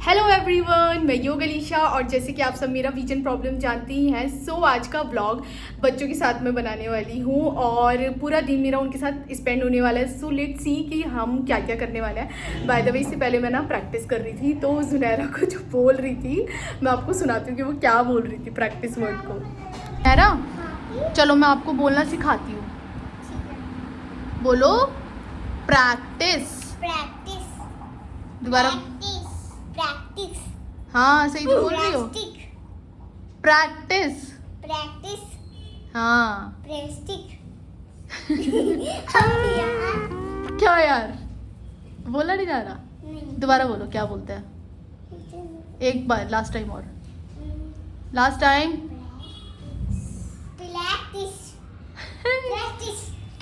Hello everyone, मैं योग अलीशा और जैसे कि आप सब मेरा विजन प्रॉब्लम जानती ही हैं। आज का व्लॉग बच्चों के साथ मैं बनाने वाली हूँ और पूरा दिन मेरा उनके साथ स्पेंड होने वाला है। सो लेट्स सी कि हम क्या क्या करने वाले हैं। बाय द वे, इससे पहले मैं प्रैक्टिस कर रही थी तो जुनैरा को जो बोल रही थी मैं आपको सुनाती हूँ कि वो क्या बोल रही थी प्रैक्टिस वर्ड को। जुनैरा, चलो मैं आपको बोलना सिखाती हूँ। बोलो प्रैक्टिस। दोबारा। प्रैक्टिस। हाँ, सही तो बोल रही हो। प्रैक्टिस। हाँ। क्या यार, बोला नहीं जा रहा। दोबारा बोलो, क्या बोलते हैं। एक बार लास्ट टाइम और लास्ट टाइम।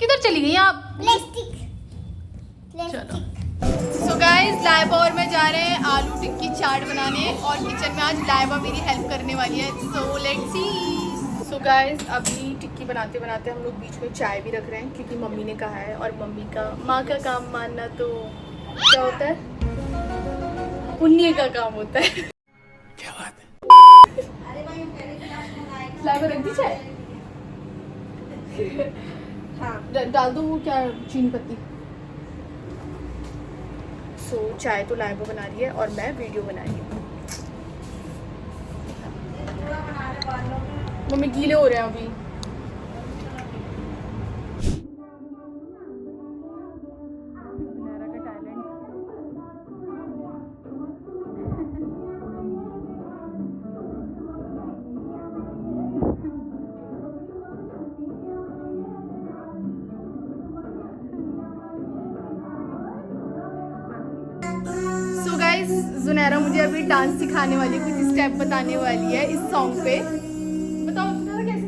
किधर चली गई आप। चलो सो गाइस, लाइबा और मैं जा रहे हैं आलू टिक्की चाट बनाने और किचन में आज लाइबा मेरी हेल्प करने वाली है। So let's see. So guys, अभी टिक्की बनाते बनाते हम लोग बीच में चाय भी रख रहे हैं क्योंकि मम्मी ने कहा है और माँ का काम मानना तो क्या होता है, पुण्य का काम होता है। क्या बात है। लाइबा रख दी चाय। हाँ, डाल दो वो क्या चीनी पत्ती। सो चाय तो लाइबा बना रही है और मैं वीडियो बना रही हूँ। मम्मी गीले हो रहे हैं अभी। सो गाइस, जुनैरा मुझे अभी डांस सिखाने वाली, कुछ स्टेप बताने वाली है इस सॉन्ग पे। बताओ जुनैरा कैसे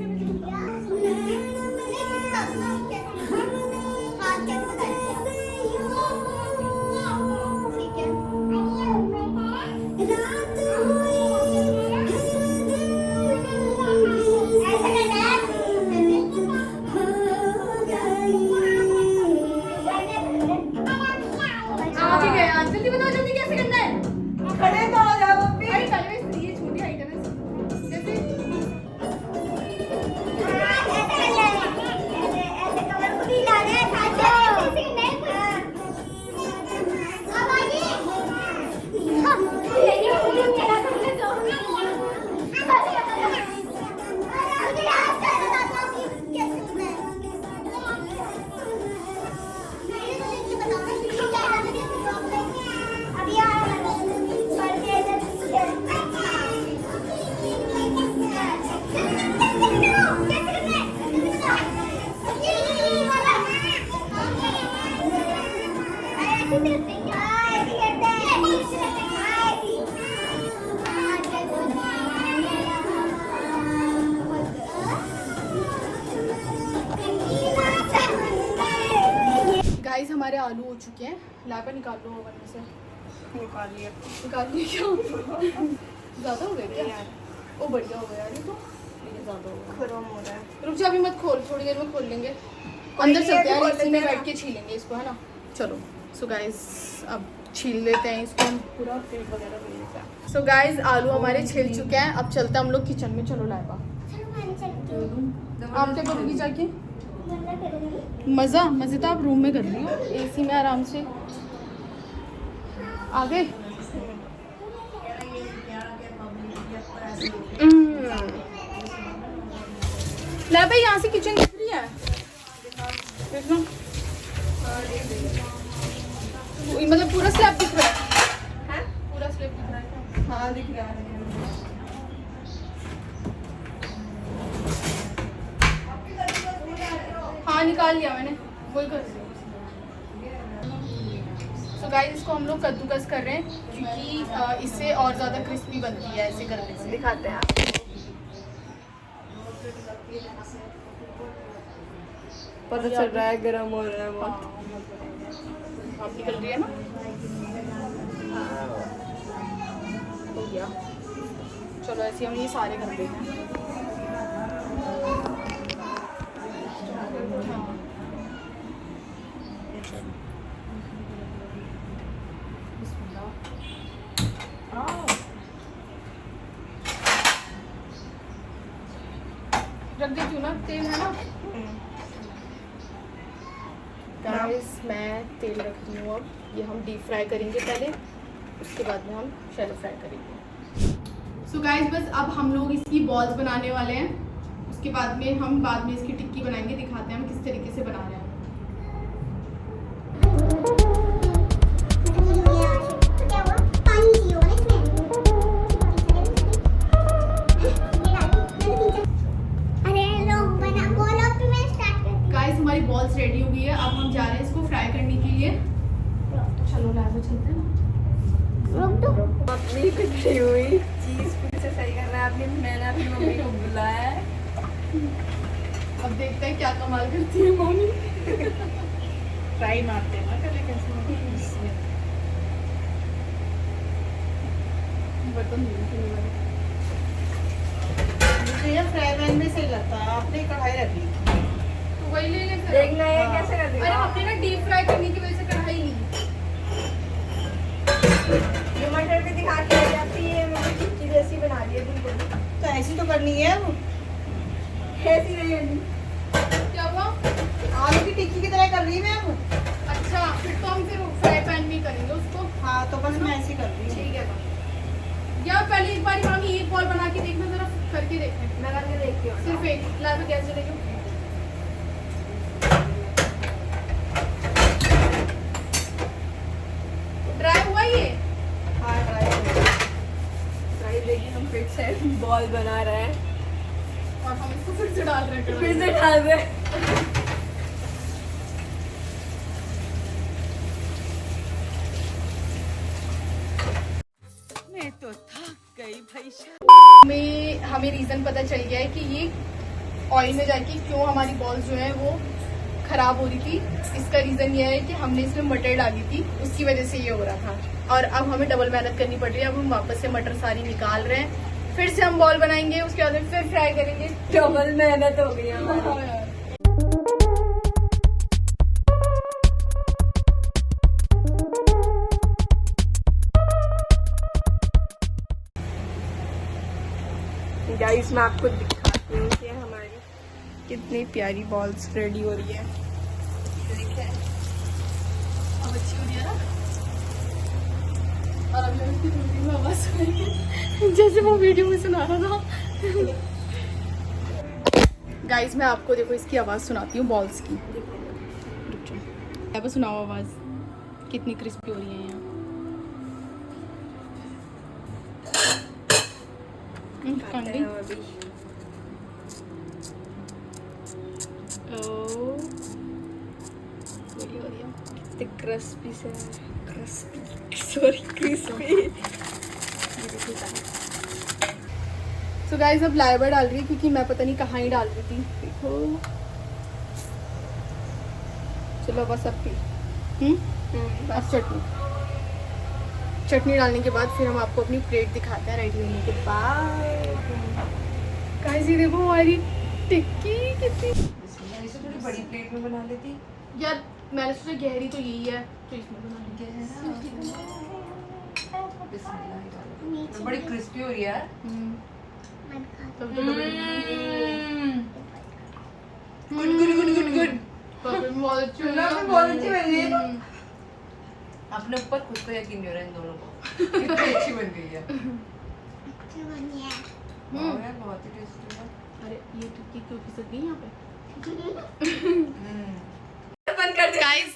जल्दी बताओ, जल्दी कैसे करना है। खड़े तो हो जाओ अभी। अरे पहले ये छोटी हाइट है ना, जैसे ऐसे कमर को भी लाना है साथ में, ऐसे नहीं। अब आगे गाइस हमारे आलू हो चुके हैं। लाइबा निकाल लो ओवन में से। निकाल लिया क्या। ज़्यादा हो गए क्या यार। ओ बढ़िया हो गया यार, ये तो ज़्यादा हो गया। खत्म हो रहा है। रुक जा, अभी मत खोल, थोड़ी देर में खोल लेंगे। अंदर चलते हैं, इसी में बैठ के छीलेंगे इसको, है ना। चलो सो गाइस, अब छील लेते हैं इसको, हम पूरा पेट वगैरह ले लेते हैं। सो गाइस, आलू हमारे छिल चुके हैं। अब चलते हैं हम लोग किचन में। चलो लाइबा, आप क्या करोगी जाके। मज़े तो आप रूम में कर रही हो, एसी में आराम से। आ गए। लाइबा, यहाँ से किचन दिख रही है, देख लो। मतलब पूरा स्लैब दिख रहा है। पूरा स्लैब दिख रहा है। हाँ दिख रहा है। हाँ निकाल लिया मैंने, वही कर रही हूँ। सो गाइस, इसको हम लोग कद्दूकस कर रहे हैं क्योंकि इससे और ज़्यादा क्रिस्पी बनती है ऐसे करने से। दिखाते हैं आप। पता चल रहा है गर्म हो रहा है बहुत। आप निकल रही है ना। हो गया। चलो ऐसे हम ये सारे कर देते हैं। रख देती हूँ ना, तेल है ना। गाइस मैं तेल रख रही हूँ। अब ये हम डीप फ्राई करेंगे पहले, उसके बाद में हम शैलो फ्राई करेंगे। सो गाइस बस अब हम लोग इसकी बॉल्स बनाने वाले हैं। उसके बाद में हम बाद में इसकी टिक्की बनाएंगे, दिखाते हैं हम किस तरीके से बना रहे हैं। हमारी बॉल्स रेडी हो गई है। अब हम जा रहे हैं इसको फ्राई करने के लिए। चलो लैब में चलते हैं। अपनी कुछ हुई चीज फिर से सही करना है। मैंने अपनी मम्मी को बुलाया है। अब देखते हैं क्या कमाल करती है मम्मी। फ्राई मारते हैं ना पहले कैसे। बर्तन मुझे ये फ्राई पैन में सही लगता है। आपने कढ़ाई रख ली, वही ले ले फिर। देखना ये कैसे कर देगा। अरे हमने ना डीप फ्राई करने की वजह से कढ़ाई ली। ये मटर भी दिखा के आ जाती है। मैंने टिक्की जैसी बना दी है बिल्कुल। तो ऐसी तो करनी है वो, ऐसी नहीं करनी। क्या हुआ? आलू की टिक्की की तरह कर रही है मैं अब। अच्छा फिर तो हम फिर फ्राई पैन में ही करेंगे उसको। हाँ तो बस मैं ऐसी कर रही हूँ। ठीक है तो या पहले एक बार मामी एक बॉल बना के देखना, जरा करके देखना। मैं करके देखती हूँ। सिर्फ एक लाइव गैस जलेगी। ड्राई हुआ ये? हाँ ड्राई देखिए हम फिर से बॉल बना रहे हैं और हम इसको फिर से डाल रहे हैं। फिर से डाल रहे हैं। मैं तो थक गई भाई। हमें रीजन पता चल गया है कि ये ऑयल में जाके क्यों हमारी बॉल्स जो है वो खराब हो रही थी। इसका रीजन ये है कि हमने इसमें मटर डाली थी, उसकी वजह से ये हो रहा था। और अब हमें डबल मेहनत करनी पड़ रही है। अब हम वापस से मटर सारी निकाल रहे हैं, फिर से हम बॉल बनाएंगे, उसके बाद फिर फ्राई करेंगे। डबल मेहनत हो गई हमारी। गाइस मैं आपको दिखाती हूँ कि हमारी कितनी प्यारी बॉल्स रेडी हो रही है। देखिए अब अच्छी हो रही है ना। और अभी हम इसकी वीडियो में आवाज सुनेंगे जैसे वो वीडियो में सुना रहा था। गाइस मैं आपको देखो इसकी आवाज सुनाती हूँ बॉल्स की। अब सुनाओ आवाज कितनी क्रिस्पी हो रही है यहाँ। खाते हैं अभी। क्रिस्पी से crispy sorry crispy. So guys अब लाइबा डाल रही है क्योंकि मैं पता नहीं कहाँ ही डाल रही थी। देखो चलो बस अब बस चटनी डालने के बाद फिर हम आपको अपनी प्लेट दिखाते हैं रेडी होने के बाद। गाइस ये देखो हमारी टिक्की कितनी। इसे थोड़ी बड़ी प्लेट में बना लेती यार मैंने सोचा गहरी तो यही है तो इसमें बना लेंगे। बड़ी क्रिस्पी हो रही है। Good good good good good. बहुत अच्छी बन रही है। अपने ऊपर खुद को यकीन नहीं हो रहा है इन दोनों को। कितनी अच्छी बन गई है। बहुत ही टेस्टी है। अरे ये टिक्की क्यों खिसक गई यहाँ पे। बंद कर दे। गाइस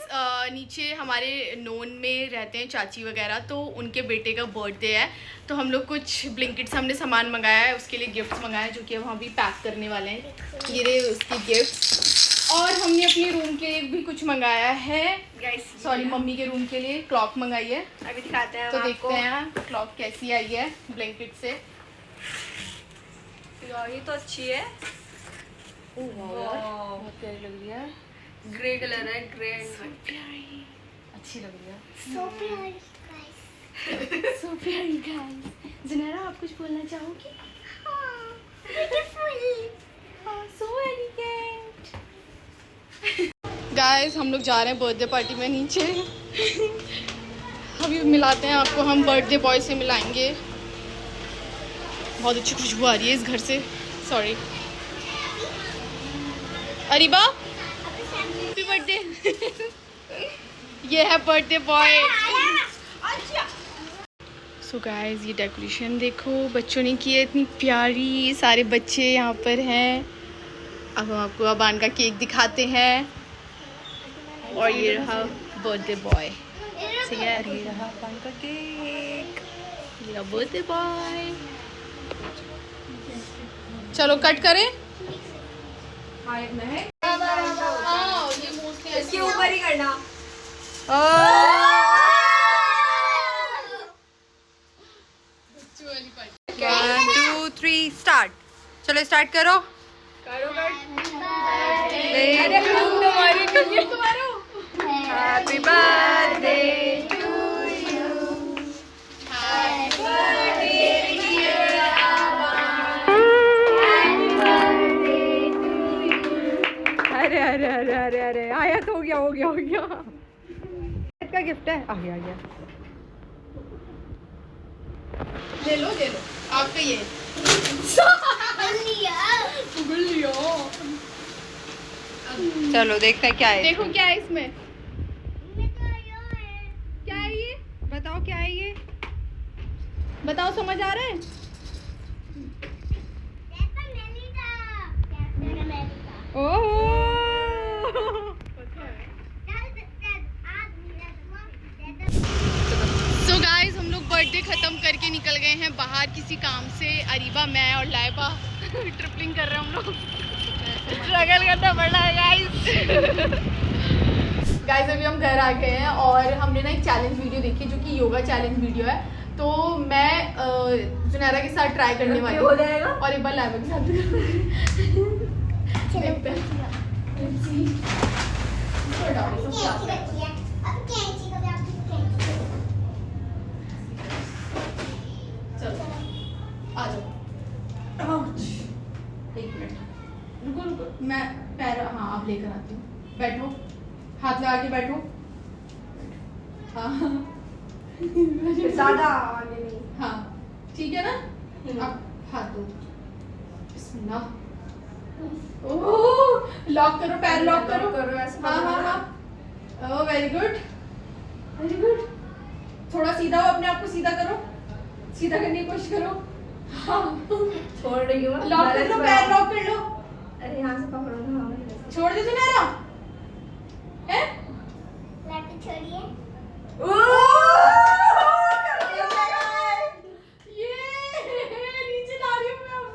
नीचे हमारे नोन में रहते हैं चाची वगैरह, तो उनके बेटे का बर्थडे है तो हम लोग कुछ ब्लिंकिट से हमने सामान मंगाया है, उसके लिए गिफ्ट्स मंगाए जो कि अब हम भी पैक करने वाले हैं। ये रहे उसके गिफ्ट्स। और हमने अपने रूम के लिए भी कुछ मंगाया है। सॉरी मम्मी के रूम के लिए क्लॉक मंगाई है। अभी दिखाते हैं तो हम देखते हैं क्लॉक कैसी आई है ब्लिंकिट से। यार ये तो अच्छी है। बहुत प्यारी लग रही है। ग्रे कलर है, ग्रे एंड अच्छी लग रही है। So pretty, guys. सो प्यारी गाइस। ज़नारा आप कुछ बोलना चाहोगी? Beautiful. So elegant. गाइस हम लोग जा रहे हैं बर्थडे पार्टी में नीचे। अभी मिलाते हैं आपको, हम बर्थडे बॉय से मिलाएंगे। बहुत अच्छी खुशबू आ रही है इस घर से। Sorry Ariba happy birthday. ये है बर्थडे बॉय। सो गाइस ये डेकोरेशन देखो बच्चों ने की है इतनी प्यारी, सारे बच्चे यहाँ पर हैं। अब हम आपको अबान का केक दिखाते हैं और ये रहा बर्थडे बॉय। ठीक है, ये रहा अबान का केक, मेरा बर्थडे बॉय। चलो कट करें। इसके ऊपर ही करना। 1 2 3 स्टार्ट। चलो स्टार्ट करो। Happy birthday to you. अरे अरे अरे अरे अरे आया तो हो गया का गिफ्ट है। आ गया ले लो आपका ये चलो देखते हैं क्या है। देखो क्या है इसमें। क्या है ये? बताओ क्या है ये। बताओ, समझ आ रहा है? सो गाइस हम लोग बर्थडे खत्म करके निकल गए हैं बाहर किसी काम से। अरीबा, मैं और लाइबा ट्रिपलिंग कर रहे हैं हम लोग। स्ट्रगल करना पड़ रहा है गाइस। गाइस अभी हम घर आ गए हैं और हमने ना एक चैलेंज वीडियो देखी जो कि योगा चैलेंज वीडियो है। तो मैं जुनैरा के साथ ट्राई करने वाली हूँ और एक बार लाइबा के साथ आ जाओ। एक मिनट रुको, मैं पैर हाँ आप लेकर आती हूँ। बैठो, हाथ लगा के बैठो। हाँ ज्यादा आगे नहीं। हाँ ठीक है ना। अब हाथ दो। बिस्मिल्लाह। ओह लॉक करो, पैर लॉक करो। हाँ ओह वेरी गुड। थोड़ा सीधा हो, अपने आप को सीधा करो, सीधा करने की कोशिश करो। हाँ छोड़ रही हूँ। लॉक कर लो, पैर लॉक कर लो। अरे यहाँ से पकड़ो। छोड़ दे जुनैरा। हैं? छोड़िए। नीचे ला रही हूँ मैं अब।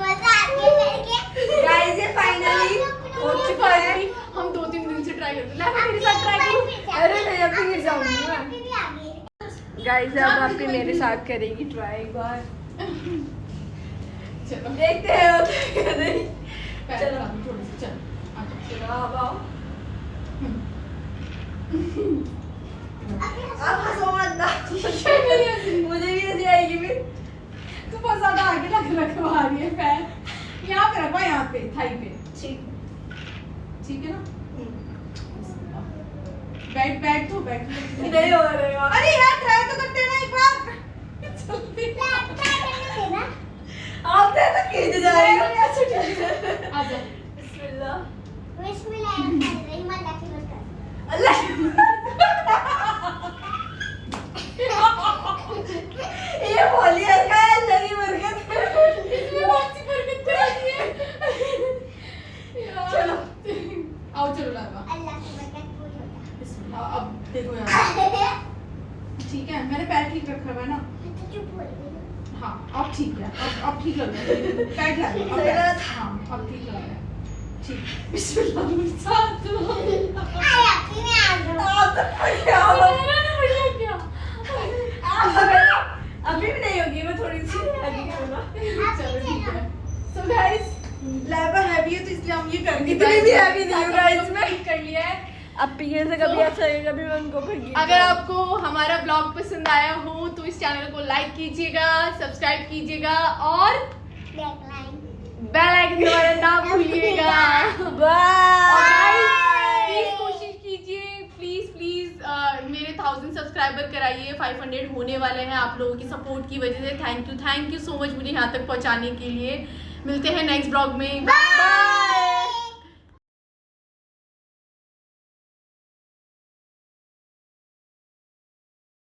मजा आ गया करके। गाइस ये फाइनली हो चुका है। हम 2-3 दिन से ट्राई करते हैं। मेरे साथ ट्राई करो। अरे नहीं अभी गिर जाऊंगी मैं। अभी भी आ गई। गाइस अब आप भी मेरे साथ करेगी ट्राई एक बार। चलो देखते हैं होता है या नहीं। चलो थोड़ी सी चल। चलो अब आओ। अब हंसो मत ना। मुझे भी हंसी आएगी फिर। तू बहुत ज्यादा आगे रखवा रही है पैर। यहाँ पे रखवा, यहाँ पे थाई पे। ठीक है ना। बैठ तो बैठ। नहीं हो रहा। अरे यार ट्राई तो करते हैं ना एक बार। जल्दी देना। आप तो खींच जा रही हो। आ जा। बिस्मिल्लाह। बिस्मिल्लाहिर्रहमानिर्रहीम। अल्लाह की बरकत। अल्लाह ये बोलिए क्या है अल्लाह की बरकत। इसमें बहुत सी बरकत करानी है। चलो आओ चलो लाइबा। अल्लाह की बरकत पूरी हो जाए। बिस्मिल्लाह। अब देखो यार ठीक है, मैंने पैर ठीक रखा हुआ है ना। तो चुप हो गई। हाँ अब ठीक है, अब ठीक लग रहा है। पैर लगा सही लगा था। हाँ अब ठीक लग रहा है। ठीक। बिस्मिल्लाह। साथ दो। आया फिर मैं आ गई। आप तो क्या हो क्या अभी भी नहीं होगी। मैं थोड़ी सी आगे करूँगा। चलो ठीक है। So guys, लाइबा हैवी है तो इसलिए हम ये कर नहीं इतनी भी हैवी नहीं हूँ guys मैं। कर लिया है। अब पीछे से कभी ऐसा है कभी मैं उनको अगर आपको हमारा ब्लॉग पसंद आया हो तो इस चैनल को लाइक कीजिएगा, सब्सक्राइब कीजिएगा और बेल आइकन दबाना ना भूलिएगा। बाय। प्लीज कोशिश कीजिए, प्लीज मेरे 1000 सब्सक्राइबर कराइए। 500 होने वाले हैं आप लोगों की सपोर्ट की वजह से। थैंक यू सो मच मुझे यहाँ तक पहुँचाने के लिए। मिलते हैं नेक्स्ट ब्लॉग में। बाय।